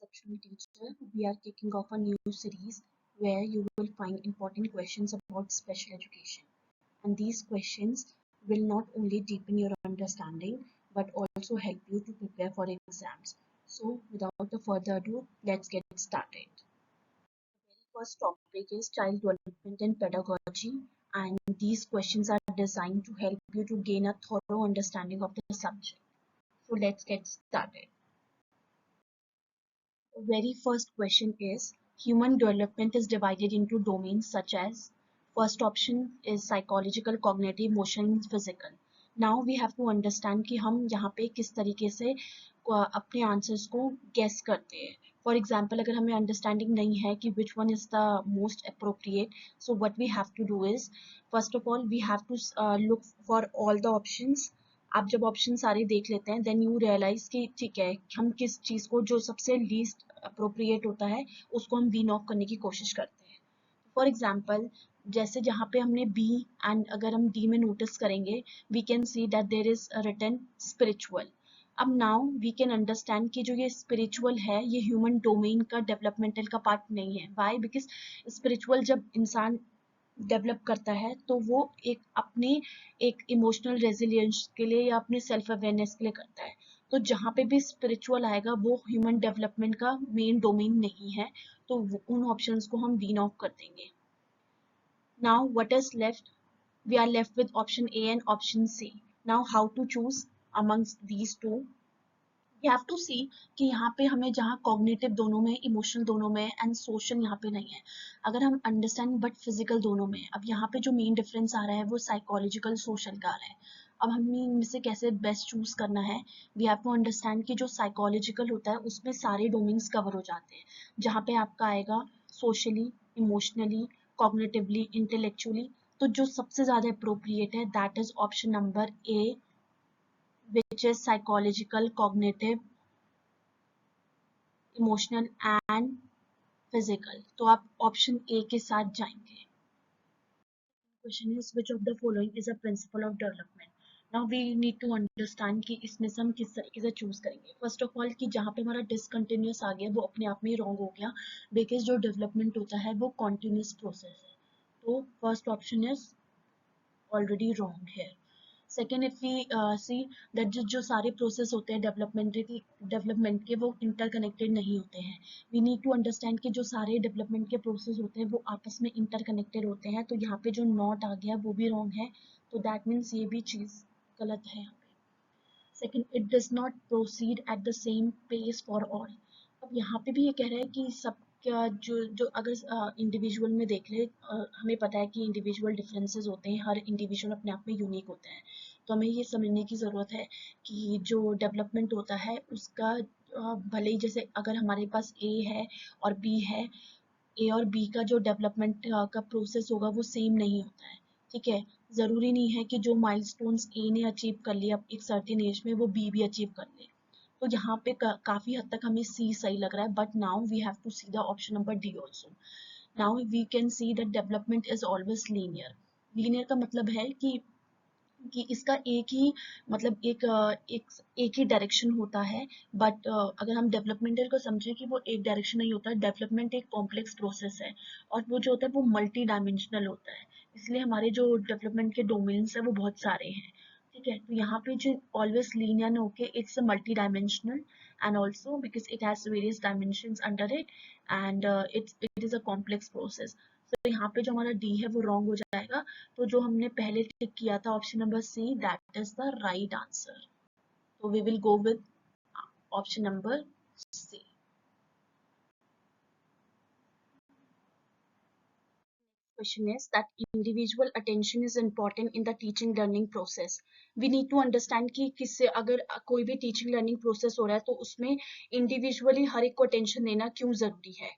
exceptional teacher. We are kicking off a new series where you will find important questions about special education. And these questions will not only deepen your understanding but also help you to prepare for exams. So, without a further ado, let's get started. The first topic is child development and pedagogy, and these questions are designed to help you to gain a thorough understanding of the subject. So, let's get started. The very first question is human development is divided into domains such as first option is psychological, cognitive, emotional, physical. Now we have to understand कि हम यहाँ पे किस तरीके से अपने answers को guess करते हैं. फॉर एग्जाम्पल अगर हमें अंडरस्टैंडिंग नहीं है कि which one is the most appropriate, so what we have to do is first of all we have to look for all the options. आप जब ऑप्शन सारे देख लेते हैं देन यू रियलाइज कि ठीक है हम किस चीज़ को जो सबसे लीस्ट अप्रोप्रिएट होता है उसको हम वीन ऑफ करने की कोशिश करते हैं. फॉर एग्जाम्पल जैसे जहाँ पे हमने बी एंड अगर हम डी में नोटिस करेंगे we can see that there is written spiritual. अब नाउ वी कैन अंडरस्टैंड कि जो ये स्पिरिचुअल है ये ह्यूमन डोमेन का डेवलपमेंटल का पार्ट नहीं है. वाई? बिकॉज स्पिरिचुअल जब इंसान डेवलप करता है तो वो एक इमोशनल रेजिलियंस के लिए या अपने सेल्फ अवेयरनेस के लिए करता है. तो जहाँ पे भी स्पिरिचुअल आएगा वो ह्यूमन डेवलपमेंट का मेन डोमेन नहीं है, तो उन ऑप्शंस को हम वीन ऑफ कर देंगे. Now what is left? We are left with option A and option C. Now how to choose amongst these two? You have to see कि यहाँ पे हमें जहाँ कॉग्निटिव दोनों में, इमोशनल दोनों में एंड सोशल यहाँ पे नहीं है. अगर हम अंडरस्टैंड बट फिजिकल दोनों में. अब यहाँ पे जो मेन डिफरेंस आ रहा है वो साइकोलॉजिकल सोशल का आ रहा है. अब हमें इनमें से कैसे बेस्ट चूज करना है? वी हैव टू अंडरस्टैंड कि जो साइकोलॉजिकल होता है उसमें सारे डोमेन्स कवर हो जाते हैं, जहाँ पे आपका आएगा सोशली, इमोशनली, कॉग्निटिवली, इंटेलेक्चुअली. तो जो सबसे ज्यादा अप्रोप्रिएट है that is option number A, which is psychological, cognitive, emotional and physical. तो आप ऑप्शन ए के साथ जाएंगे. Question is which of the following is a principle of development? Now we need to understand कि इसमें से हम किस तरीके से चूज करेंगे. फर्स्ट ऑफ ऑल कि जहाँ पे हमारा डिसकंटिन्यूस आ गया वो अपने आप में ही रॉन्ग हो गया, बिकॉज जो डेवलपमेंट होता है वो कॉन्टिन्यूस प्रोसेस है. तो first option is already wrong है. Second, if we see that जो सारे प्रोसेस होते हैं डेवलपमेंट के वो इंटरकनेक्टेड नहीं होते हैं. वी नीड टू अंडरस्टैंड कि जो सारे डेवलपमेंट के प्रोसेस होते हैं वो आपस में इंटरकनेक्टेड होते हैं. तो यहाँ पे जो नॉट आ गया वो भी रॉन्ग है, तो दैट मीन्स ये भी चीज़ गलत है यहाँ पे. Second, it does not proceed at the same pace for all. अब यहाँ पे भी ये कह रहा है कि सब क्या जो अगर इंडिविजुअल में देख ले, हमें पता है कि इंडिविजुअल डिफरेंसेस होते हैं, हर इंडिविजुअल अपने आप में यूनिक होता है. तो हमें ये समझने की ज़रूरत है कि जो डेवलपमेंट होता है उसका भले ही जैसे अगर हमारे पास ए है और बी है, ए और बी का जो डेवलपमेंट का प्रोसेस होगा वो सेम नहीं होता है. ठीक है, ज़रूरी नहीं है कि जो माइलस्टोन्स ए ने अचीव कर लिया एक सर्टेन एज में वो बी भी अचीव कर ले. तो यहाँ पे काफ़ी हद तक हमें सी सही लग रहा है, but now we have to see the option number D also. Now we can see that development is always linear. Linear का मतलब है कि इसका एक ही मतलब एक ही डायरेक्शन होता है, बट अगर हम डेवलपमेंटल को समझें कि वो एक डायरेक्शन नहीं होता. डेवलपमेंट एक कॉम्प्लेक्स प्रोसेस है और वो जो होता है वो मल्टी डायमेंशनल होता है, इसलिए हमारे जो डेवलपमेंट के डोमेन्स है वो बहुत सारे हैं. ठीक है, तो यहाँ पे जो ऑलवेज लीनियर होके it's multi dimensional and also because it has various dimensions under it and it is a complex process. तो यहाँ पे जो हमारा डी है वो रॉन्ग हो जाएगा. तो जो हमने पहले टिक किया था option number C that is the right answer. तो we will go with option number C. Question is that individual attention is important in the teaching learning process. We need to understand कि किससे अगर कोई भी teaching learning process हो रहा है तो उसमें individually हर एक को attention देना क्यों जरूरी है.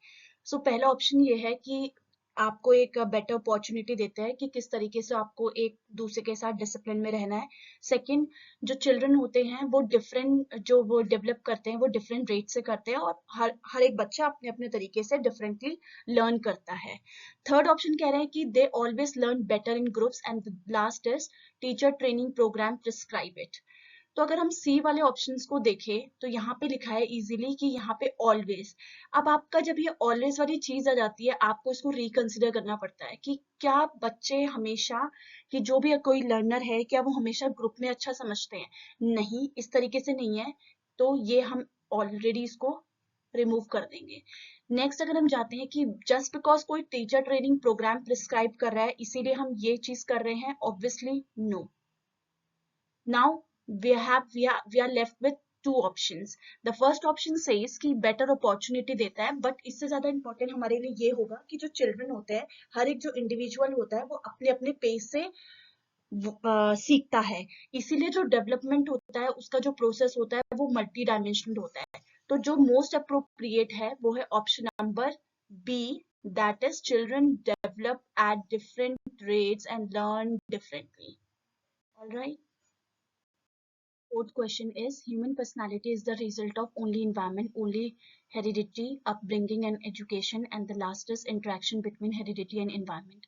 So पहला ऑप्शन ये है कि आपको एक बेटर अपॉर्चुनिटी देता है कि किस तरीके से आपको एक दूसरे के साथ डिसिप्लिन में रहना है. सेकंड, जो चिल्ड्रन होते हैं वो डिफरेंट जो वो डेवलप करते हैं वो डिफरेंट रेट से करते हैं और हर एक बच्चा अपने अपने तरीके से डिफरेंटली लर्न करता है. थर्ड ऑप्शन कह रहे हैं कि they always learn better in groups and last is teacher training programme prescribe it. तो अगर हम सी वाले ऑप्शंस को देखें तो यहाँ पे लिखा है इजीली कि यहाँ पे ऑलवेज। अब आपका जब ये ऑलवेज वाली चीज आ जाती है, आपको इसको रिकंसिडर करना पड़ता है कि क्या बच्चे हमेशा, कि जो भी कोई लर्नर है, क्या वो हमेशा ग्रुप में अच्छा समझते हैं? नहीं, इस तरीके से नहीं है। तो ये हम ऑलरेडी इसको रिमूव कर देंगे। नेक्स्ट अगर हम जाते हैं कि जस्ट बिकॉज कोई टीचर ट्रेनिंग प्रोग्राम प्रिस्क्राइब कर रहा है इसीलिए हम ये चीज कर रहे हैं, obviously no. Now we are left with two options. The first option says कि better opportunity देता है, but इससे ज्यादा important हमारे लिए ये होगा कि जो children होते हैं, हर एक जो individual होता है वो अपने अपने pace से सीखता है। इसीलिए जो डेवलपमेंट होता है उसका जो प्रोसेस होता है वो मल्टी डायमेंशनल होता है। तो जो मोस्ट अप्रोप्रिएट है वो है option number B, that is children develop at different rates and learn differently. Alright. Fourth question is human personality is the result of only environment, only heredity, upbringing and education, and the last is interaction between heredity and environment.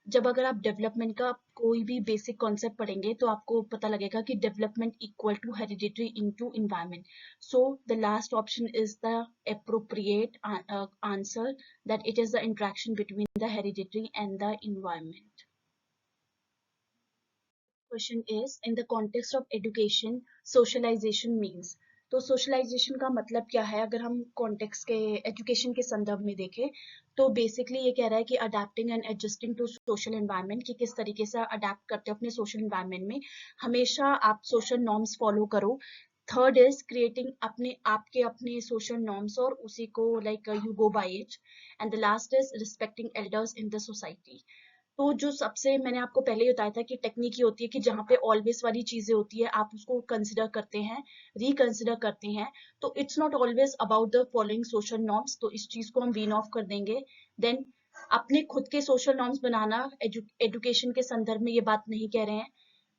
जब अगर आप development का कोई भी basic concept पढ़ेंगे तो आपको पता लगेगा कि development equal to hereditary into environment. So the last option is the appropriate answer, that it is the interaction between the hereditary and the environment. Question is in the context of education socialization means। तो socialisation का मतलब क्या है? अगर हम context के education के संदर्भ में देखें तो बेसिकली ये कह रहा है कि adapting and adjusting to social environment, कि किस तरीके से अडेप्ट करते हो अपने सोशल एनवायरनमेंट में। हमेशा आप सोशल नॉर्म्स फॉलो करो। थर्ड इज क्रिएटिंग अपने आपके अपने सोशल नॉर्म्स और उसी को like you go by it. And the last is respecting elders in the society. तो जो सबसे मैंने आपको पहले ही बताया था कि टेक्निक ये होती है कि जहाँ पे ऑलवेज वाली चीजें होती है आप उसको कंसिडर करते हैं, रिकंसिडर करते हैं। तो it's not always about the following social norms, तो इस चीज को हम वीन ऑफ कर देंगे। देन अपने खुद के सोशल नॉर्म्स बनाना एजुकेशन के संदर्भ में ये बात नहीं कह रहे हैं।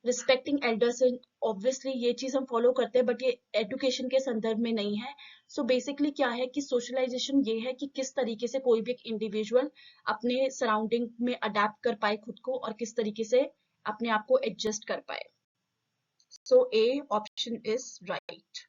रिस्पेक्टिंग एल्डर्स, ऑब्वियसली ये चीज हम फॉलो करते हैं बट ये एजुकेशन के संदर्भ में नहीं है। सो बेसिकली क्या है कि सोशलाइजेशन ये है कि किस तरीके से कोई भी एक इंडिविजुअल अपने सराउंडिंग में अडेप्ट कर पाए खुद को और किस तरीके से अपने आप को एडजस्ट कर पाए। So A option is right.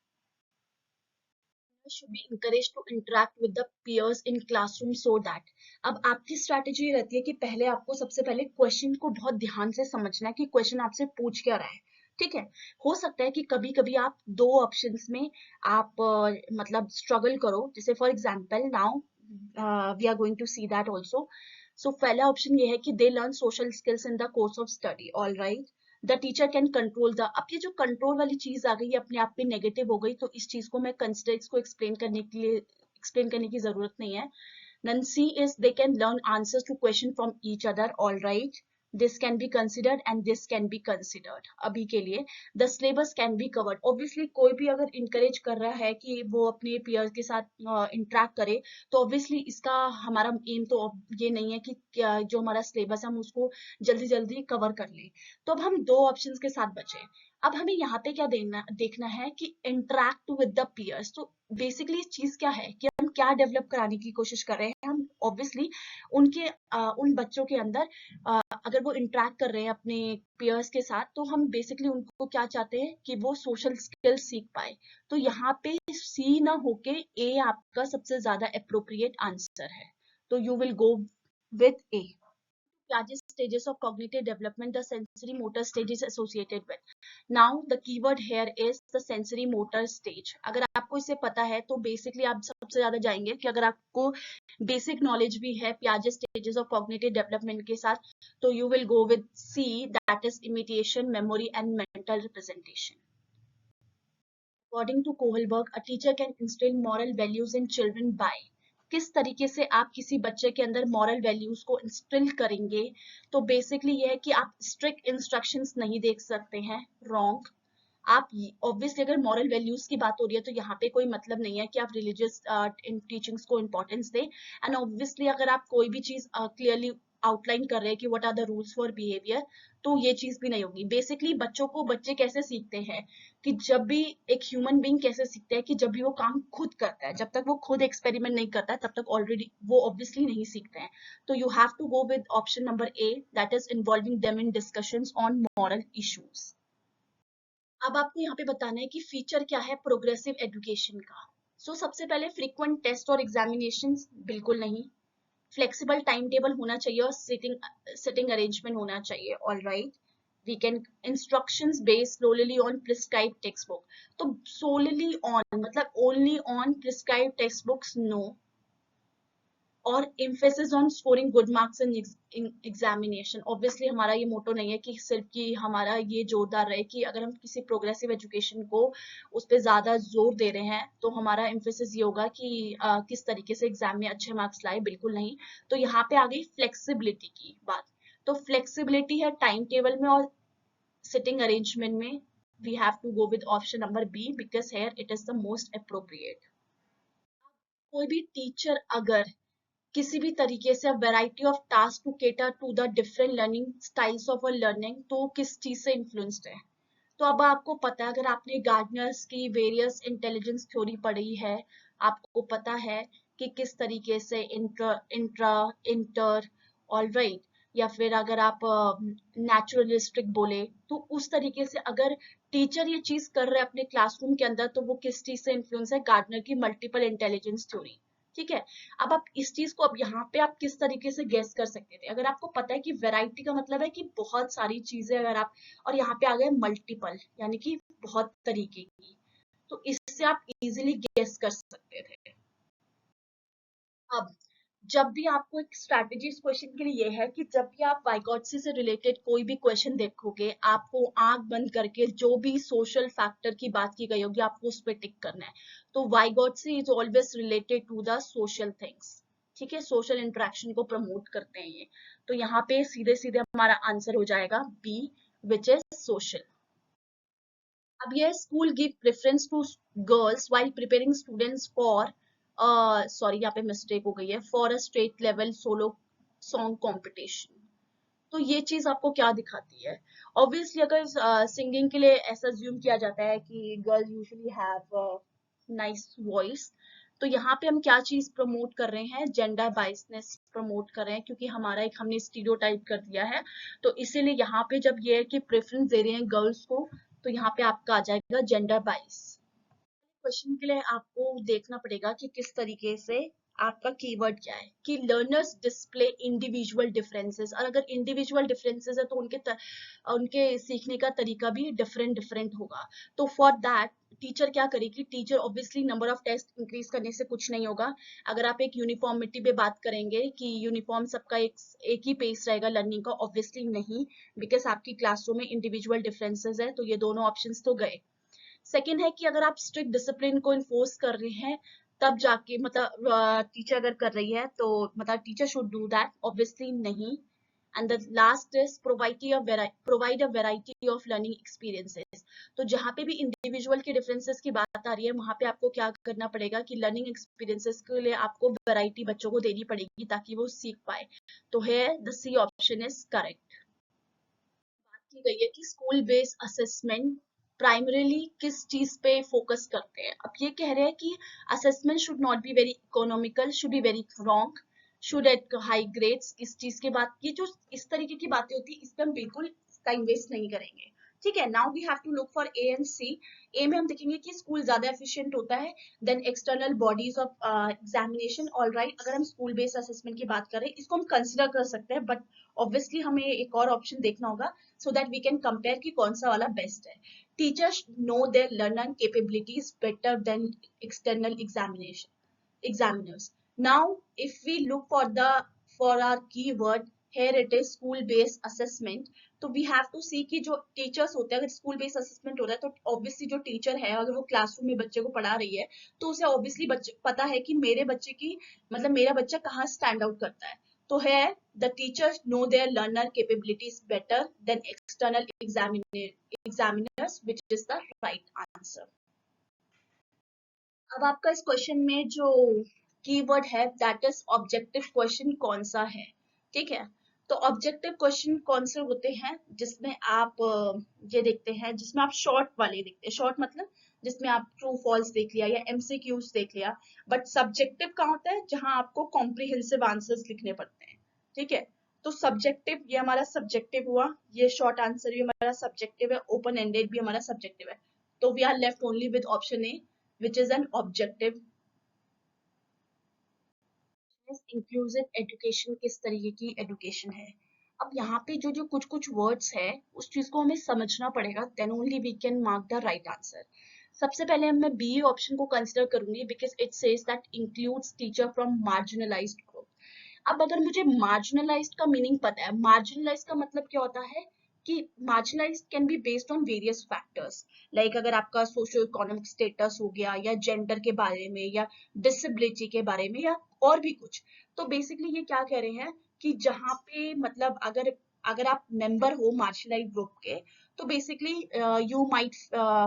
should be encouraged to interact with the peers in classroom so that। अब आपकी स्ट्रैटेजी ये रहती है कि पहले आपको सबसे पहले क्वेश्चन को बहुत ध्यान से समझना है कि क्वेश्चन आपसे पूछ क्या रहा है। ठीक है, हो सकता है कि कभी कभी आप दो ऑप्शंस में आप मतलब स्ट्रगल करो। जैसे for example now we are going to see that also. So पहला ऑप्शन ये है कि they learn social skills in the course of study. All right. The teacher can control the. अब ये जो कंट्रोल वाली चीज आ गई अपने आप में नेगेटिव हो गई, तो इस चीज को मैं कंसिडर, इसको एक्सप्लेन करने के लिए एक्सप्लेन करने की जरूरत नहीं है। Then C is they can learn answers to question from each other. All right, this can be considered and this can be considered अभी के लिए। The syllabus can be covered। Obviously कोई भी अगर encourage कर रहा है कि वो अपने peers के साथ interact करे तो obviously इसका हमारा aim तो ये नहीं है कि जो हमारा syllabus है हम उसको जल्दी जल्दी cover कर ले। तो अब हम दो options के साथ बचे। अब हमें यहाँ पे क्या देखना है कि interact with the peers। तो बेसिकली चीज क्या है कि हम क्या डेवलप कराने की कोशिश कर रहे हैं? हम ऑब्वियसली उनके उन बच्चों के अंदर अगर वो इंटरेक्ट कर रहे हैं अपने पेयर्स के साथ तो हम बेसिकली उनको क्या चाहते हैं कि वो सोशल स्किल्स सीख पाए। तो यहाँ पे सी ना होके ए आपका सबसे ज्यादा अप्रोप्रिएट आंसर है। तो you will go with A. Largest stages of cognitive development the sensory motor stage is associated with। Now the keyword here is the sensory motor stage। अगर आपको इसे पता है तो बेसिकली आप सबसे ज्यादा जाएंगे कि अगर आपको बेसिक नॉलेज भी है Piaget stages of cognitive development के साथ तो you will go with C, that is imitation, memory and mental representation। According to Kohlberg, a teacher can instill moral values in children by। किस तरीके से आप किसी बच्चे के अंदर मॉरल वैल्यूज को इंस्टिल करेंगे? तो बेसिकली ये है कि आप स्ट्रिक्ट इंस्ट्रक्शंस नहीं देख सकते हैं, रॉन्ग। आप ऑब्वियसली अगर मॉरल वैल्यूज की बात हो रही है तो यहाँ पे कोई मतलब नहीं है कि आप रिलीजियस टीचिंग्स को इंपॉर्टेंस दें। एंड ऑब्वियसली अगर आप कोई भी चीज क्लियरली आउटलाइन कर रहे हैं कि what are the rules for behaviour तो ये चीज भी नहीं होगी। बेसिकली बच्चों को बच्चे कैसे सीखते हैं कि जब भी एक ह्यूमन बीइंग कैसे सीखता है कि जब भी वो काम खुद करता है, जब तक वो खुद एक्सपेरिमेंट नहीं करता है तब तक ऑलरेडी वो ऑब्वियसली नहीं सीखते हैं। तो you have to go with option number A, that is involving them in discussions on moral issues. अब आपको यहाँ पे बताना है कि फीचर क्या है प्रोग्रेसिव एजुकेशन का। सबसे पहले फ्रीक्वेंट टेस्ट और एग्जामिनेशन बिल्कुल नहीं, फ्लेक्सिबल टाइम टेबल होना चाहिए और सिटिंग अरेंजमेंट होना चाहिए। All right, we can instructions based solely on prescribe text book. तो सोलली ऑन मतलब only on prescribe text books, no. और emphasis on scoring good marks in examination। Obviously हमारा ये मोटो नहीं है कि सिर्फ कि हमारा ये जोरदार रहे कि अगर हम किसी प्रोग्रेसिव एजुकेशन को उस पर ज्यादा जोर दे रहे हैं तो हमारा एम्फेसिस ये होगा कि किस तरीके से एग्जाम में अच्छे मार्क्स लाए, बिल्कुल नहीं। तो यहाँ पे आ गई फ्लेक्सिबिलिटी की बात। तो फ्लेक्सिबिलिटी है टाइम टेबल में और सिटिंग अरेंजमेंट में। We have to go with option number B because here it is the most appropriate. कोई भी टीचर अगर किसी भी तरीके से variety of task to cater to the different learning styles of a learning, तो किस चीज से इन्फ्लुएंस्ड है। तो अब आपको पता है, अगर आपने गार्डनर्स की वेरियस इंटेलिजेंस थ्योरी पढ़ी है, आपको पता है कि किस तरीके से intra intra inter, all right, या फिर अगर आप नेचुरलिस्टिक बोले तो उस तरीके से अगर टीचर ये चीज कर रहे हैं अपने क्लासरूम के अंदर, तो वो किस चीज से इन्फ्लुएंस है, गार्डनर की मल्टीपल इंटेलिजेंस थ्योरी। ठीक है। अब आप इस चीज को अब यहाँ पे आप किस तरीके से गेस कर सकते थे, अगर आपको पता है कि वैरायटी का मतलब है कि बहुत सारी चीजें अगर आप, और यहाँ पे आ गए मल्टीपल यानी कि बहुत तरीके की, तो इससे आप इजीली गेस कर सकते थे। अब जब भी आपको एक स्ट्रैटेजी इस क्वेश्चन के लिए ये है कि जब भी आप वाइगॉट्सी से रिलेटेड कोई भी क्वेश्चन देखोगे, आपको आंख बंद करके जो भी सोशल फैक्टर की बात की गई होगी आपको उस पर टिक करना है। तो Vygotsky is always related to the social things. ठीक है, सोशल इंटरेक्शन को प्रमोट करते हैं ये। तो यहाँ पे सीधे सीधे हमारा आंसर हो जाएगा बी, विच इज सोशल। अब ये school give preference to girls while preparing students for, sorry यहाँ पे मिस्टेक हो गई है, for a state level solo song competition. तो ये चीज आपको क्या दिखाती है? ऑब्वियसली अगर सिंगिंग के लिए ऐसा ज्यूम किया जाता है कि girls usually have nice voice, तो यहाँ पे हम क्या चीज प्रमोट कर रहे हैं, जेंडर बाइसनेस प्रमोट कर रहे हैं, क्योंकि हमारा एक हमने स्टीरियोटाइप कर दिया है। तो इसीलिए यहाँ पे जब ये है कि प्रेफरेंस दे रहे हैं गर्ल्स को, तो यहाँ पे आपका आ जाएगा जेंडर बाइस। क्वेश्चन के लिए आपको देखना पड़ेगा कि किस तरीके से आपका कीवर्ड क्या है, कि लर्नर्स डिस्प्ले इंडिविजुअल डिफरेंसेस, और अगर इंडिविजुअल डिफरेंसेस है तो उनके सीखने का तरीका भी डिफरेंट डिफरेंट होगा। तो फॉर दैट टीचर क्या करेगी, teacher obviously number of test increase करने से कुछ नहीं होगा। अगर आप एक यूनिफॉर्मिटी पे बात करेंगे कि यूनिफॉर्म सबका एक ही पेस रहेगा लर्निंग का, ऑब्वियसली नहीं, बिकॉज आपकी क्लासरूम में इंडिविजुअल डिफरेंसेस है। तो ये दोनों ऑप्शंस तो गए। सेकेंड है कि अगर आप स्ट्रिक्ट डिसिप्लिन को इन्फोर्स कर रहे हैं, तब जाके मतलब टीचर अगर कर रही है तो मतलब teacher should do that, obviously नहीं। And the last is provide a variety of learning experiences. तो जहाँ पे भी इंडिविजुअल के डिफरेंसेस की बात आ रही है, वहां पे आपको क्या करना पड़ेगा कि लर्निंग एक्सपीरियंसेस के लिए आपको वैरायटी बच्चों को देनी पड़ेगी ताकि वो सीख पाए। तो है the C option is correct. बात की गई है कि स्कूल बेस्ड असेसमेंट प्राइमरीली किस चीज पे फोकस करते हैं। अब ये कह रहे हैं कि assessment should not be very economical, should be very wrong, should at high grades. इस चीज के बाद ये जो इस तरीके की बातें होती है, इस पे हम बिल्कुल टाइम वेस्ट नहीं करेंगे। ठीक है, now we have to look for A and C. A में हम देखेंगे कि स्कूल ज्यादा एफिशिएंट होता है then external bodies of examination. All right, अगर हम स्कूल बेस्ड असेसमेंट की बात करें, इसको हम कंसिडर कर सकते हैं, बट ऑब्वियसली हमें एक और ऑप्शन देखना होगा so that we can compare कि कौन सा वाला बेस्ट है। Teachers know their learner capabilities better than external examiners. Now, if we look for our keyword, here it is school based assessment. तो we have to see कि जो teachers होते हैं, अगर स्कूल बेस्ड असेसमेंट हो रहा है तो ऑब्वियसली जो टीचर है अगर वो क्लासरूम में बच्चे को पढ़ा रही है, तो उसे ऑब्वियसली पता है कि मेरे बच्चे की मतलब मेरा बच्चा कहाँ स्टैंड आउट करता है। तो है the teachers know their learner capabilities better than external examiners, which is the right answer. अब आपका इस क्वेश्चन में जो कीवर्ड है दैट इज ऑब्जेक्टिव क्वेश्चन, कौन सा है? ठीक है, तो ऑब्जेक्टिव क्वेश्चन कौन से होते हैं जिसमें आप ये देखते हैं, जिसमें आप शॉर्ट वाले देखते हैं। शॉर्ट मतलब जिसमें आप ट्रू फॉल्स देख लिया या एमसीक्यूज देख लिया। बट सब्जेक्टिव कहाँ होता है, जहां आपको कॉम्प्रिहेंसिव आंसर्स लिखने पड़ते हैं। ठीक है, तो सब्जेक्टिव, ये हमारा सब्जेक्टिव हुआ, ये शॉर्ट आंसर भी हमारा सब्जेक्टिव है, ओपन एंडेड भी हमारा सब्जेक्टिव है। तो we are left only with option A which is an objective. Inclusive education किस तरीके की एजुकेशन है? अब यहाँ पे जो जो कुछ कुछ वर्ड्स है उस चीज को हमें समझना पड़ेगा, then only we can mark the right answer. सबसे पहले मैं बी ऑप्शन को कंसिडर करूंगी because it says that includes teacher from marginalised group. अब अगर मुझे मार्जिनलाइज्ड का मीनिंग पता है, मार्जिनलाइज्ड का मतलब क्या होता है कि marginalised can be based on various factors, like अगर आपका सोशियो इकोनॉमिक स्टेटस हो गया, या जेंडर के बारे में, या डिसेबिलिटी के बारे में, या और भी कुछ। तो बेसिकली ये क्या कह रहे हैं कि जहाँ पे मतलब अगर अगर आप मेंबर हो मार्जिनलाइज्ड ग्रुप के, तो basically you might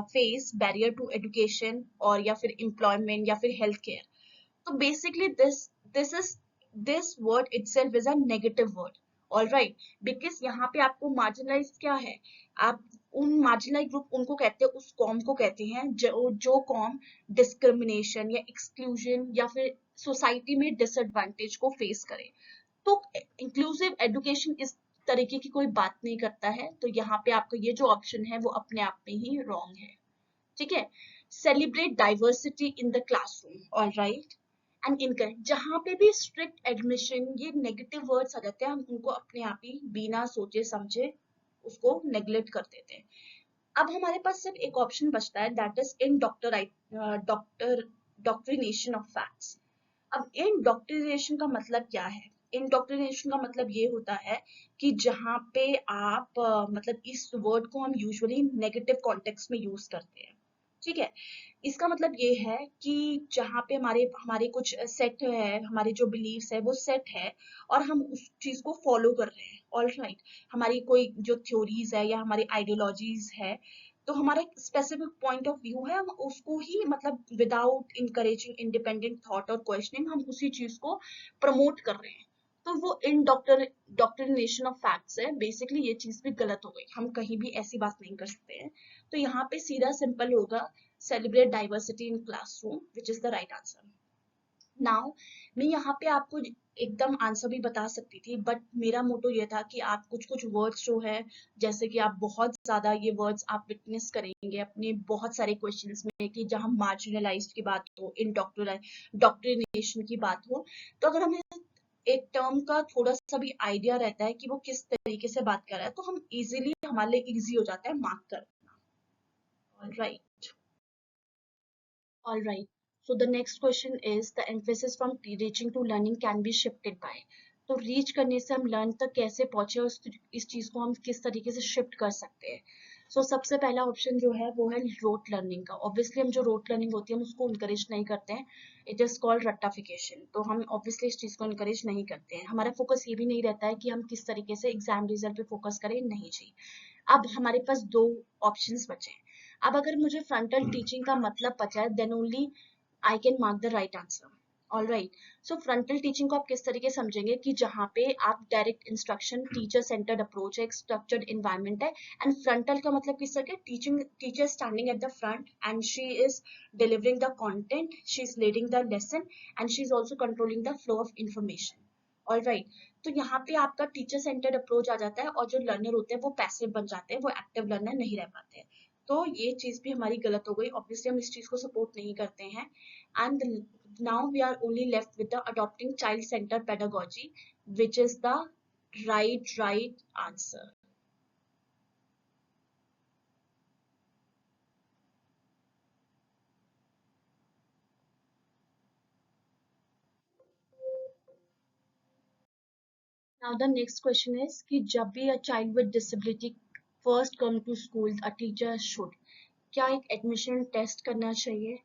face barrier to education और या फिर एम्प्लॉयमेंट या फिर हेल्थ केयर। तो basically this word itself is a negative word, all right, because यहाँ पे आपको marginalized क्या है, आप उन marginalized group उनको कहते हैं, उस कॉम को कहते हैं जो कॉम डिस्क्रिमिनेशन या एक्सक्लूजन या फिर सोसाइटी में डिसएडवांटेज को फेस करे। तो इंक्लूसिव एजुकेशन इस तरीके की कोई बात नहीं करता है, तो यहाँ पे आपका ये जो ऑप्शन है वो अपने आप में ही रॉन्ग है। ठीक है। Celebrate diversity in the classroom, all right, and incorrect. जहां पे भी स्ट्रिक्ट एडमिशन, ये नेगेटिव वर्ड्स आ जाते हैं, हम उनको अपने आप ही बिना सोचे समझे उसको नेग्लेक्ट कर देते हैं। अब हमारे पास सिर्फ एक ऑप्शन बचता है, that is indoctrination of facts. अब इंडोक्ट्रिनेशन का मतलब क्या है? इंडोक्ट्रिनेशन का मतलब ये होता है कि जहाँ पे आप मतलब इस वर्ड को हम यूजुअली नेगेटिव कॉन्टेक्स्ट में यूज करते हैं। ठीक है। इसका मतलब ये है कि जहाँ पे हमारे हमारे कुछ सेट है, हमारे जो बिलीव्स है वो सेट है, और हम उस चीज को फॉलो कर रहे हैं, ऑल राइट। हमारी कोई जो थ्योरीज है या हमारी आइडियोलॉजीज है, तो हमारा एक स्पेसिफिक पॉइंट ऑफ व्यू है, हम उसको ही मतलब विदाउट इनकरेजिंग इंडिपेंडेंट थॉट और क्वेश्चनिंग हम उसी चीज को प्रमोट कर रहे हैं। तो वो इन डॉक्ट्रिनेशन ऑफ फैक्ट्स है। बेसिकली ये चीज भी गलत हो गई, हम कहीं भी ऐसी बात नहीं कर सकते हैं। तो यहाँ पे सीधा सिंपल होगा, celebrate diversity in classroom, which is the right answer. Now मैं यहाँ पे आपको एकदम आंसर भी बता सकती थी, बट मेरा मोटो ये था कि आप कुछ कुछ वर्ड्स जो है, जैसे कि आप बहुत ज्यादा ये वर्ड्स आप विटनेस करेंगे अपने बहुत सारे क्वेश्चंस में कि जहाँ मार्जिनलाइज्ड की बात हो, इन डॉक्ट्रिनेशन की बात हो, तो अगर हमें एक टर्म का थोड़ा सा भी आइडिया रहता है कि वो किस तरीके से बात कर रहा है, तो हम इजीली हमारे लिए इजी हो जाता है मार्क करना। Alright. All right. So the next question is the emphasis from reaching to learning can be shifted by. तो रीच करने से हम लर्न तक कैसे पहुंचे और इस चीज को हम किस तरीके से शिफ्ट कर सकते हैं। सबसे पहला ऑप्शन जो है वो है रोट लर्निंग का। ऑब्वियसली हम जो रोट लर्निंग होती है हम उसको इनकरेज नहीं करते हैं, इट इज कॉल्ड रट्टाफिकेशन। तो हम ऑब्वियसली इस चीज को इनकरेज नहीं करते हैं। हमारा फोकस ये भी नहीं रहता है कि हम किस तरीके से एग्जाम रिजल्ट पे फोकस करें, नहीं चाहिए। अब हमारे पास दो ऑप्शंस बचे हैं। अब अगर मुझे फ्रंटल टीचिंग का मतलब पता है, then only I can mark the right answer. All right. Frontal teaching को आप किस तरीके समझेंगे कि जहाँ पे आप direct instruction, teacher centred approach है, एक स्ट्रक्चर्ड इन्वायरमेंट है। एंड फ्रंटल का मतलब किस तरह teaching, teacher standing at the front and she is delivering the content, she is leading the lesson and she is also controlling the flow of information. All right. तो यहाँ पे आपका teacher centred approach आ जाता है, और जो learner होते हैं वो पैसिव बन जाते हैं, वो एक्टिव लर्नर नहीं रह पाते हैं। तो ये चीज भी हमारी गलत हो गई, ऑब्वियसली हम इस चीज को सपोर्ट नहीं करते हैं। And now we are only left with the adopting child centre pedagogy, which is the right answer. Now the next question is कि जब भी a child with disability first come to school, a teacher should, क्या एक admission test करना चाहिए?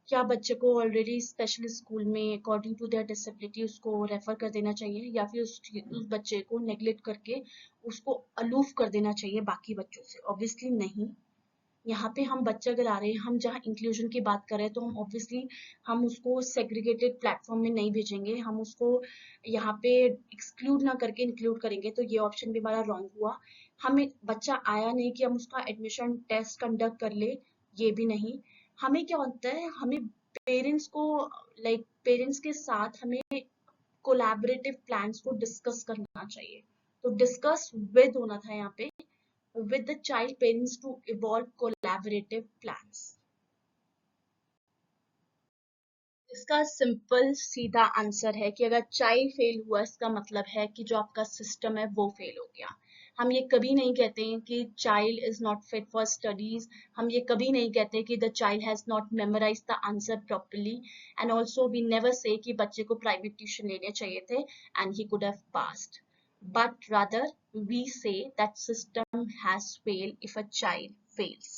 क्या बच्चे को ऑलरेडी स्पेशल स्कूल में अकॉर्डिंग टू देयर डिसेबिलिटी उसको रेफर कर देना चाहिए, या फिर उस बच्चे को नेग्लेक्ट करके उसको अलूफ कर देना चाहिए बाकी बच्चों से? ऑब्वियसली नहीं। यहाँ पे हम बच्चे अगर आ रहे हैं, हम जहाँ इंक्लूजन की बात कर रहे हैं, तो हम ऑब्वियसली हम उसको सेग्रीगेटेड प्लेटफॉर्म में नहीं भेजेंगे, हम उसको यहाँ पे एक्सक्लूड ना करके इंक्लूड करेंगे। तो ये ऑप्शन भी हमारा रॉन्ग हुआ। हमें बच्चा आया नहीं कि हम उसका एडमिशन टेस्ट कंडक्ट कर ले, ये भी नहीं। हमें क्या होता है, हमें पेरेंट्स को, लाइक पेरेंट्स के साथ हमें कोलैबोरेटिव प्लान्स को डिस्कस करना चाहिए। तो डिस्कस विद होना था यहाँ पे, with the child parents to evolve collaborative plans। इसका सिंपल सीधा आंसर है कि अगर चाइल्ड फेल हुआ इसका मतलब है कि जो आपका सिस्टम है वो फेल हो गया। हम ये कभी नहीं कहते हैं कि child is not fit for studies, हम ये कभी नहीं कहते कि the child has not memorise the answer properly, and also we never say कि बच्चे को प्राइवेट ट्यूशन लेने चाहिए थे and he could have passed, but rather we say that system has failed if a child fails।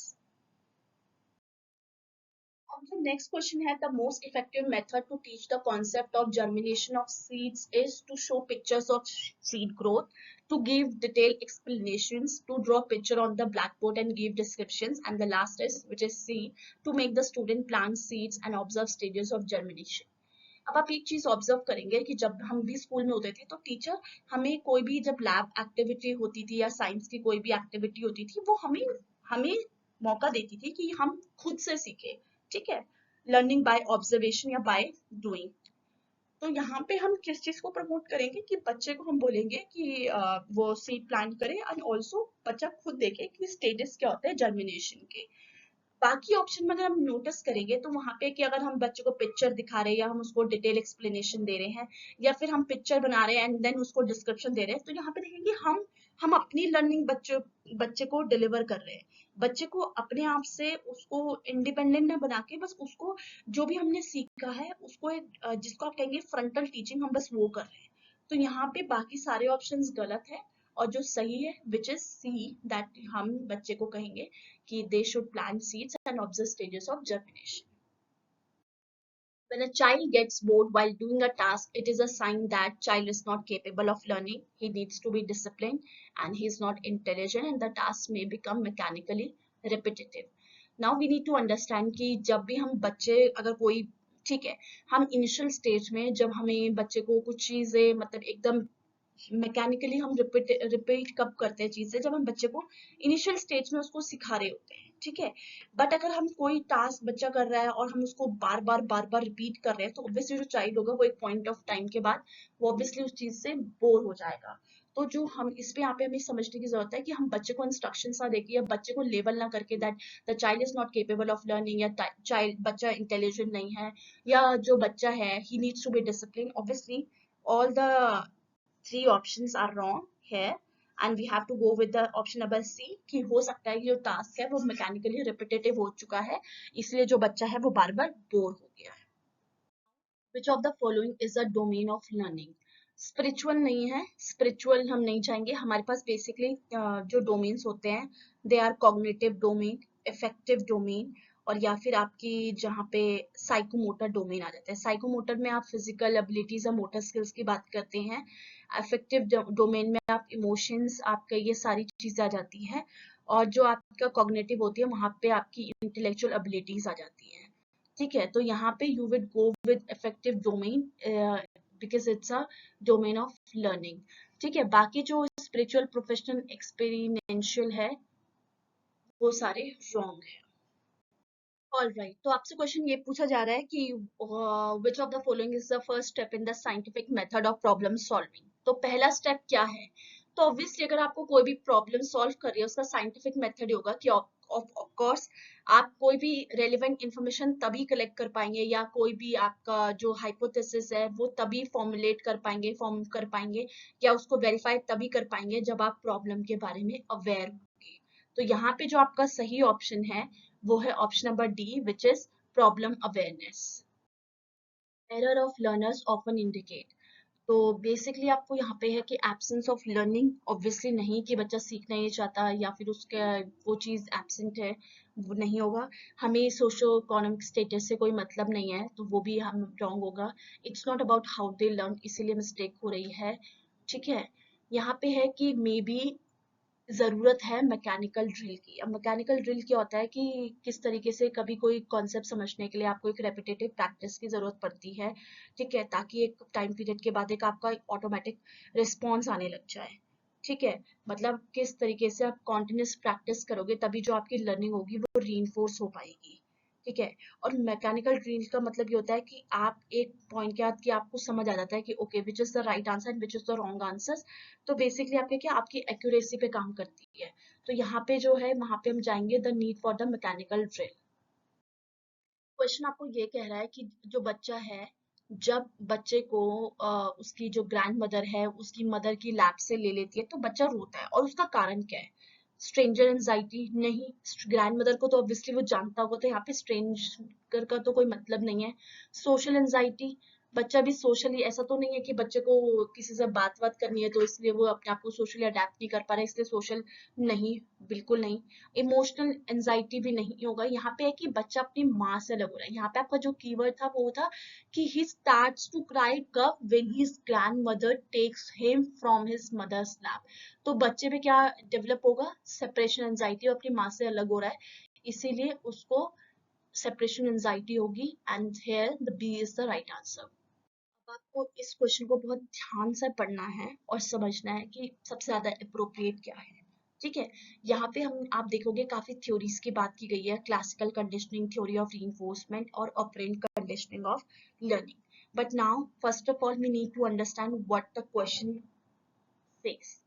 अब जो next question है, the most effective method to teach the concept of germination of seeds is to show pictures of seed growth, to give detailed explanations, to draw picture on the blackboard and give descriptions, and the last is, which is C, to make the student plant seeds and observe stages of germination। अब आप एक चीज observe करेंगे कि जब हम भी school में होते थे तो टीचर हमें कोई भी जब लैब एक्टिविटी होती थी या साइंस की कोई भी एक्टिविटी होती थी वो हमें हमें मौका देती थी कि हम खुद से सीखे, ठीक है, लर्निंग बाय ऑब्जर्वेशन या बाय डूइंग। तो यहाँ पे हम किस चीज को प्रमोट करेंगे कि बच्चे को हम बोलेंगे कि वो सीड प्लांट करे एंड ऑल्सो बच्चा खुद देखे कि स्टेजेस क्या होते हैं जर्मिनेशन के। बाकी ऑप्शन में अगर हम नोटिस करेंगे तो वहां पे कि अगर हम बच्चे को पिक्चर दिखा रहे हैं या हम उसको डिटेल एक्सप्लेनेशन दे रहे हैं या फिर हम पिक्चर बना रहे हैं एंड देन उसको डिस्क्रिप्शन दे रहे हैं, तो यहाँ पे देखेंगे हम अपनी लर्निंग बच्चे को डिलीवर कर रहे हैं। बच्चे को अपने आप से उसको इंडिपेंडेंट न बना के बस उसको जो भी हमने सीखा है उसको एक जिसको आप कहेंगे फ्रंटल टीचिंग, हम बस वो कर रहे हैं। तो यहाँ पे बाकी सारे ऑप्शंस गलत है और जो सही है विच इज सी, दैट हम बच्चे को कहेंगे कि they should plant seeds and observe stages of germination। When a child gets bored while doing a task, it is a sign that child is not capable of learning. He needs to be disciplined and he is not intelligent and the task may become mechanically repetitive। Now we need to understand कि जब भी हम बच्चे अगर कोई, ठीक है, हम इनिशियल स्टेज में जब हमें बच्चे को कुछ चीजें मतलब एकदम मैकेनिकली हम रिपीट कब करते हैं चीजें, जब हम बच्चे को इनिशियल स्टेज में उसको सिखा रहे होते हैं, ठीक है। बट अगर हम कोई टास्क बच्चा कर रहा है और हम उसको बार बार रिपीट कर रहे हैं तो ऑब्वियसली जो चाइल्ड होगा वो एक पॉइंट ऑफ टाइम के बाद वो ऑब्वियसली उस चीज से बोर हो जाएगा। तो जो हम इस पे यहाँ पे हमें समझने की जरूरत है कि हम बच्चे को इंस्ट्रक्शंस ना देके या बच्चे को लेवल ना करके that the child is not capable of learning या चाइल्ड बच्चा इंटेलिजेंट नहीं है या जो बच्चा है he needs to be discipline. Obviously all the three options are wrong here and we have to go with the option number C कि हो सकता है कि जो टास्क है वो मैकेनिकली रिपीटेटिव हो चुका है इसलिए जो बच्चा है वो बार बार बोर हो गया है। Which of the following is a domain of learning? Spiritual नहीं है, स्पिरिचुअल हम नहीं चाहेंगे। हमारे पास बेसिकली जो डोमेन्स होते हैं they are cognitive domain, effective domain और या फिर आपकी जहाँ पे साइकोमोटर डोमेन आ जाता है। साइकोमोटर में आप फिजिकल एबिलिटीज या मोटर स्किल्स की बात करते हैं, इफेक्टिव डोमेन में आप इमोशंस आपके ये सारी चीजें आ जाती हैं और जो आपका कॉग्निटिव होती है वहां पे आपकी इंटेलेक्चुअल एबिलिटीज आ जाती हैं, ठीक है। तो यहाँ पे you will go with affective domain because it's a domain of learning, ठीक है। बाकी जो स्पिरिचुअल, प्रोफेशनल, एक्सपीरियंशियल है वो सारे रॉन्ग है। ऑल राइट, तो आपसे क्वेश्चन ये पूछा जा रहा है कि which of the following is the first step in the scientific method of problem solving. तो पहला स्टेप क्या है? तो ऑब्वियसली अगर आपको कोई भी प्रॉब्लम सॉल्व कर रही है उसका साइंटिफिक मेथड होगा कि ऑफ कोर्स आप कोई भी रेलिवेंट इंफॉर्मेशन तभी कलेक्ट कर पाएंगे या कोई भी आपका जो हाइपोथेसिस है वो तभी फॉर्मुलेट कर पाएंगे, फॉर्म कर पाएंगे या उसको वेरीफाई तभी कर पाएंगे जब आप प्रॉब्लम के बारे में अवेयर होंगे। तो यहाँ पे जो आपका सही ऑप्शन है वो है option number D which is problem awareness. Error of learners often indicate, तो बेसिकली आपको यहाँ पे है कि एब्सेंस ऑफ लर्निंग, ऑब्वियसली नहीं कि बच्चा सीखना नहीं चाहता या फिर उसका वो चीज़ एब्सेंट है, वो नहीं होगा। हमें सोशो इकोनॉमिक स्टेटस से कोई मतलब नहीं है तो वो भी हम रॉन्ग होगा। It's not about how they learn, इसीलिए मिस्टेक हो रही है, ठीक है। यहाँ पे है कि मे बी ज़रूरत है मैकेनिकल ड्रिल की। अब मैकेनिकल ड्रिल क्या होता है कि किस तरीके से कभी कोई कॉन्सेप्ट समझने के लिए आपको एक रेपिटेटिव प्रैक्टिस की ज़रूरत पड़ती है, ठीक है, ताकि एक टाइम पीरियड के बाद एक आपका ऑटोमेटिक रिस्पॉन्स आने लग जाए, ठीक है। मतलब किस तरीके से आप कॉन्टिन्यूस प्रैक्टिस करोगे तभी जो आपकी लर्निंग होगी वो रीइंफोर्स हो पाएगी, ठीक है। और मैकेनिकल ड्रिल का मतलब ये होता है कि आप एक पॉइंट के बाद कि आपको समझ आ जाता है कि okay which is the right answer and which is the wrong answer. तो बेसिकली आपके क्या आपकी एक्यूरेसी पे काम करती है। तो यहाँ पे जो है वहां पे हम जाएंगे the need for the mechanical drill. Question आपको ये कह रहा है कि जो बच्चा है, जब बच्चे को उसकी जो ग्रैंड मदर है उसकी मदर की लैब से ले लेती है तो बच्चा रोता है, और उसका कारण क्या है? Stranger anxiety? नहीं, ग्रैंड मदर को तो ऑब्वियसली वो जानता होगा, तो यहाँ पे स्ट्रेंजर का तो कोई मतलब नहीं है। Social anxiety? बच्चा भी सोशली, ऐसा तो नहीं है कि बच्चे को किसी से बात बात करनी है तो इसलिए वो अपने आप को सोशली अडेप्ट नहीं कर पा रहा है इसलिए सोशल? नहीं, बिल्कुल नहीं। इमोशनल एंजाइटी भी नहीं होगा। यहाँ पे है कि बच्चा अपनी माँ से अलग हो रहा है। यहाँ पे आपका जो कीवर्ड था वो था कि ही स्टार्ट्स टू क्राई कब when his grandmother takes him from his mother's lap. तो बच्चे में क्या डेवलप होगा? सेपरेशन एंजाइटी, और अपनी माँ से अलग हो रहा है इसीलिए उसको सेपरेशन एंजाइटी होगी। And here the B is the right answer. अब आपको इस क्वेश्चन को बहुत ध्यान से पढ़ना है और समझना है कि सबसे ज्यादा अप्रोप्रिएट क्या है। ठीक है। यहाँ पे हम आप देखोगे काफी थ्योरीज की बात की गई है, classical conditioning, theory of reinforcement और operant conditioning of learning. But now first of all we need to understand what the question says.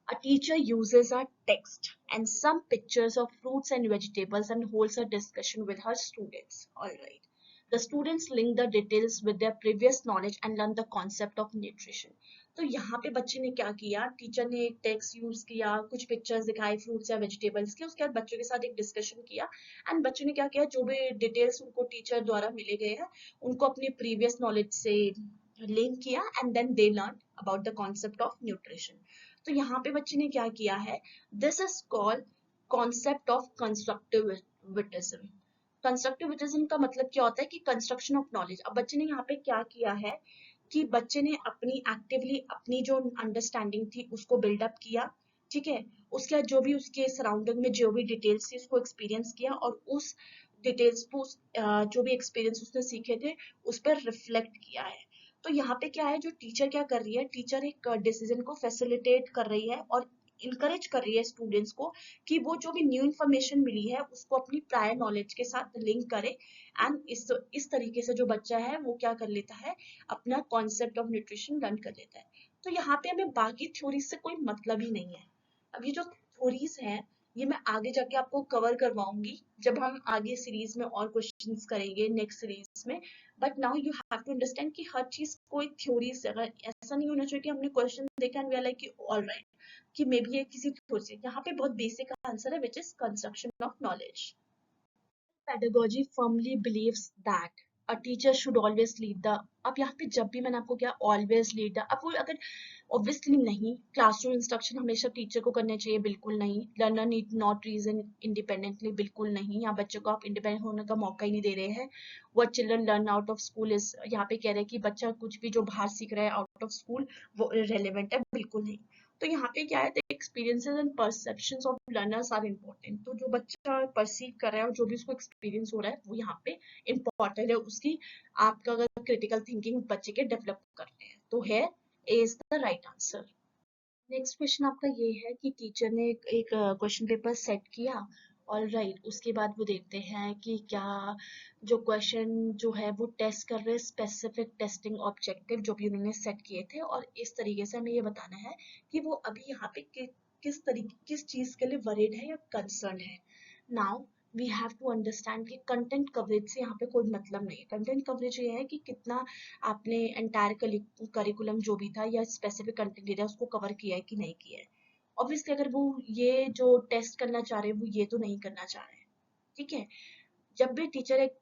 A teacher uses a text and some pictures of fruits and vegetables and holds a discussion with her students. Alright. The students link the details with their previous knowledge and learn the concept of nutrition. तो यहाँ पे बच्चे ने क्या किया, teacher ने एक text use किया, कुछ पिक्चर्स दिखाई फ्रूट्स या वेजिटेबल्स के, उसके बाद बच्चों के साथ एक डिस्कशन किया एंड बच्चों ने क्या किया, जो भी डिटेल्स उनको टीचर द्वारा मिले गए हैं उनको अपनी प्रीवियस नॉलेज से लिंक किया and then they learn about the concept of nutrition. तो यहाँ पे बच्चे ने क्या किया है, this is called concept of constructivism. Constructivism का मतलब क्या होता है कि कंस्ट्रक्शन ऑफ नॉलेज। अब बच्चे ने यहाँ पे क्या किया है कि बच्चे ने अपनी एक्टिवली अपनी जो अंडरस्टैंडिंग थी उसको बिल्डअप किया। ठीक है। उसके बाद जो भी उसके सराउंडिंग में जो भी डिटेल्स थी उसको एक्सपीरियंस किया और उस डिटेल्स को जो भी एक्सपीरियंस उसने सीखे थे उस पर रिफ्लेक्ट किया है। तो यहाँ पे क्या है, जो टीचर क्या कर रही है, टीचर एक डिसीजन को फैसिलिटेट कर रही है और इनकरेज कर रही है स्टूडेंट्स को कि वो जो भी न्यू इन्फॉर्मेशन मिली है उसको अपनी प्रायर नॉलेज के साथ लिंक करे एंड इस तरीके से जो बच्चा है वो क्या कर लेता है, अपना कॉन्सेप्ट ऑफ न्यूट्रिशन लर्न कर लेता है। तो यहाँ पे हमें बाकी थ्योरी से कोई मतलब ही नहीं है। अब ये जो थ्योरीज हैं ये मैं आगे जाके आपको कवर करवाऊंगी जब हम आगे सीरीज में और क्वेश्चंस करेंगे नेक्स्ट सीरीज में। But now you have to understand कि हर चीज कोई थ्योरीज, अगर ऐसा नहीं होना चाहिए कि हमने क्वेश्चन देखा एंड वी आर लाइक कि ऑलराइट कि मे बी ये किसी थ्योरी से। यहाँ पे बहुत बेसिक आंसर है which is construction of knowledge. Pedagogy firmly believes that a teacher should always lead the, अब यहाँ पे जब भी मैंने आपको क्या always lead the, अब वो अगर obviously नहीं, क्लासरूम इंस्ट्रक्शन हमेशा टीचर को करने चाहिए, बिल्कुल नहीं। Learner need not reason independently, बिल्कुल नहीं। यहाँ बच्चों को आप इंडिपेंडेंट होने का मौका ही नहीं दे रहे हैं। What children learn out of school is, यहाँ पे कह रहे हैं कि बच्चा कुछ भी जो बाहर सीख रहा है आउट ऑफ स्कूल वो रेलिवेंट है, बिल्कुल नहीं। तो यहाँ पे क्या है, the experiences and perceptions of learners are important. तो जो बच्चा परसीव कर रहा है और जो भी उसको एक्सपीरियंस हो रहा है वो यहाँ पे इम्पोर्टेंट है उसकी, आपका अगर क्रिटिकल थिंकिंग बच्चे के डेवलप करते हैं तो है A is the right answer. Next question आपका ये है कि टीचर ने एक क्वेश्चन पेपर सेट किया, ऑल राइट। उसके बाद वो देखते हैं कि क्या जो क्वेश्चन जो है वो टेस्ट कर रहे हैं स्पेसिफिक टेस्टिंग ऑब्जेक्टिव जो भी उन्होंने सेट किए थे, और इस तरीके से हमें ये बताना है कि वो अभी यहाँ पे किस तरीके किस चीज के लिए वरीड है या कंसर्न है। Now we have to understand कि कंटेंट कवरेज से यहाँ पे कोई मतलब नहीं है। कंटेंट कवरेज ये है कि कितना आपने एंटायर करिकुलम जो भी था या स्पेसिफिक कंटेंट एरिया उसको कवर किया है कि नहीं किया है। ऑब्वियसली अगर वो ये जो टेस्ट करना चाह रहे हैं वो ये तो नहीं करना चाह रहे हैं। ठीक है। जब भी टीचर एक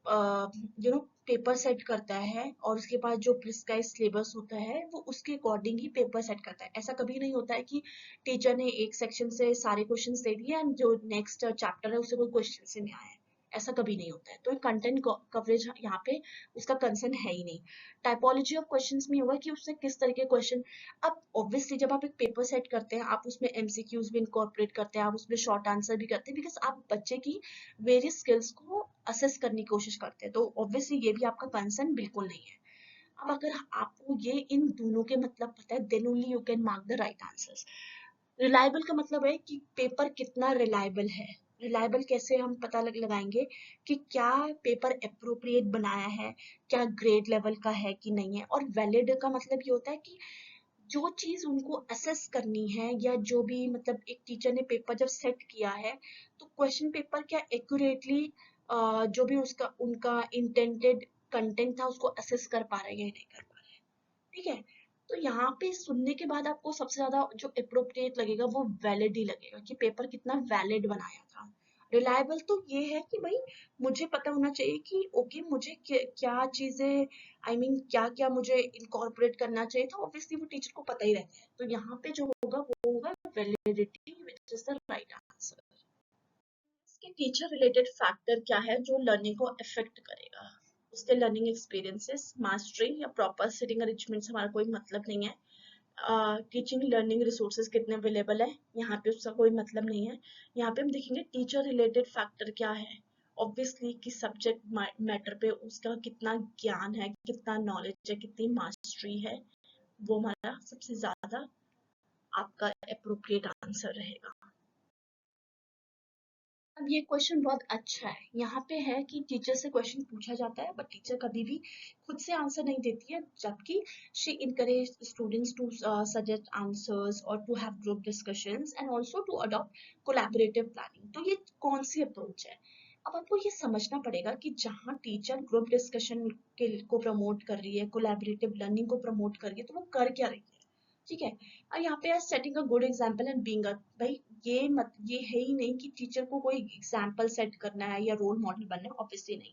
पेपर सेट करता है और उसके पास जो प्रिस्क्राइब सिलेबस होता है वो उसके अकॉर्डिंग ही पेपर सेट करता है। ऐसा कभी नहीं होता है कि टीचर ने एक सेक्शन से सारे क्वेश्चंस दे दिए एंड जो नेक्स्ट चैप्टर है उससे कोई क्वेश्चन से नहीं आया है, ऐसा कभी नहीं होता है। तो कंटेंट कवरेज यहाँ पे उसका कंसर्न है ही नहीं। टाइपोलॉजी ऑफ क्वेश्चंस में होगा कि उससे किस तरह के क्वेश्चन। अब ऑब्वियसली जब आप एक पेपर सेट करते हैं आप उसमें एमसीक्यूज भी इनकॉर्पोरेट करते हैं, आप उसमें शॉर्ट आंसर भी करते हैं, बिकॉज आप बच्चे की वेरियस स्किल्स को असेस करने की कोशिश करते हैं। तो ऑब्वियसली ये भी आपका कंसर्न बिल्कुल नहीं है। अब अगर आपको ये इन दोनों के मतलब पता है then only you can mark the right answers. Reliable का मतलब है कि पेपर कितना रिलायबल है। रिलायबल कैसे हम पता लगाएंगे कि क्या पेपर अप्रोप्रिएट बनाया है, क्या ग्रेड लेवल का है कि नहीं है। और वैलिड का मतलब ये होता है कि जो चीज उनको असेस करनी है, या जो भी मतलब एक टीचर ने पेपर जब सेट किया है, तो क्वेश्चन पेपर क्या एक्यूरेटली जो भी उसका उनका इंटेंटेड कंटेंट था उसको असेस कर पा रहे हैं या नहीं कर पा रहे हैं। ठीक है, तो यहाँ पे सुनने के बाद आपको सबसे ज्यादा जो अप्रोप्रिएट लगेगा वो वैलिड ही लगेगा कि पेपर कितना वैलिड बनाया था। रिलायबल तो ये है कि भाई मुझे पता होना चाहिए कि ओके मुझे क्या चीजें क्या क्या मुझे इनकॉर्पोरेट करना चाहिए था। ऑब्वियसली वो टीचर को पता ही रहता है, तो यहाँ पे जो होगा वो होगा validity, which is the right answer. इसके टीचर रिलेटेड फैक्टर क्या है जो लर्निंग को अफेक्ट करेगा। उसके लर्निंग एक्सपीरियंसेस, मास्टरी या प्रॉपर सिटिंग अरेंजमेंट से हमारा कोई मतलब नहीं है। टीचिंग लर्निंग रिसोर्सेज कितने अवेलेबल है, यहाँ पे उसका कोई मतलब नहीं है। यहाँ पे हम देखेंगे टीचर रिलेटेड फैक्टर क्या है। ऑब्वियसली कि सब्जेक्ट मैटर पे उसका कितना ज्ञान है, कितना नॉलेज है, कितनी मास्टरी है, वो हमारा सबसे ज्यादा आपका अप्रोप्रिएट आंसर रहेगा। अब ये क्वेश्चन बहुत अच्छा है। यहाँ पे है कि टीचर से क्वेश्चन पूछा जाता है बट टीचर कभी भी खुद से आंसर नहीं देती है, जबकि she encourage students to suggest answers और to have group discussions and also to adopt collaborative planning. तो ये कौन सी अप्रोच है। अब आपको ये समझना पड़ेगा कि जहाँ टीचर ग्रुप डिस्कशन के को प्रमोट कर रही है, कोलैबोरेटिव लर्निंग को प्रमोट कर रही है, तो वो कर क्या रही है। ठीक है, और यहाँ पे setting a good example and being a, भाई ये है ही नहीं कि टीचर को कोई एग्जाम्पल सेट करना है या रोल मॉडल बनना है, ऑब्वियसली नहीं।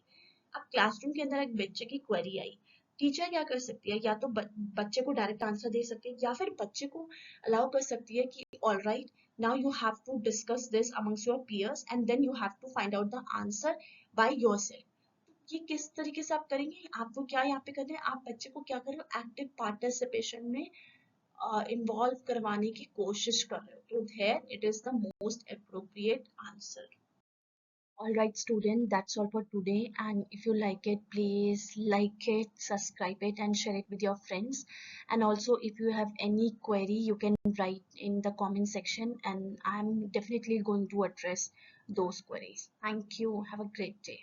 अब क्लासरूम के अंदर एक बच्चे की क्वेरी आई, टीचर क्या कर सकती है, या तो बच्चे को डायरेक्ट आंसर दे सकती है, या फिर बच्चे को अलाउ कर सकती है कि all right now you have to discuss this amongst your peers and then you have to find out the answer by yourself. ये किस तरीके से आप करेंगे, आपको क्या यहाँ पे करना है, आप बच्चे को क्या कर रहे हो, एक्टिव पार्टिसिपेशन में इन्वॉल्व करवाने की कोशिश कर रहे हो, तो there it is the most appropriate answer. All right, student, that's all for today. And if you like it, please like it, subscribe it, and share it with your friends. And also, if you have any query, you can write in the comment section, and I'm definitely going to address those queries. Thank you. Have a great day.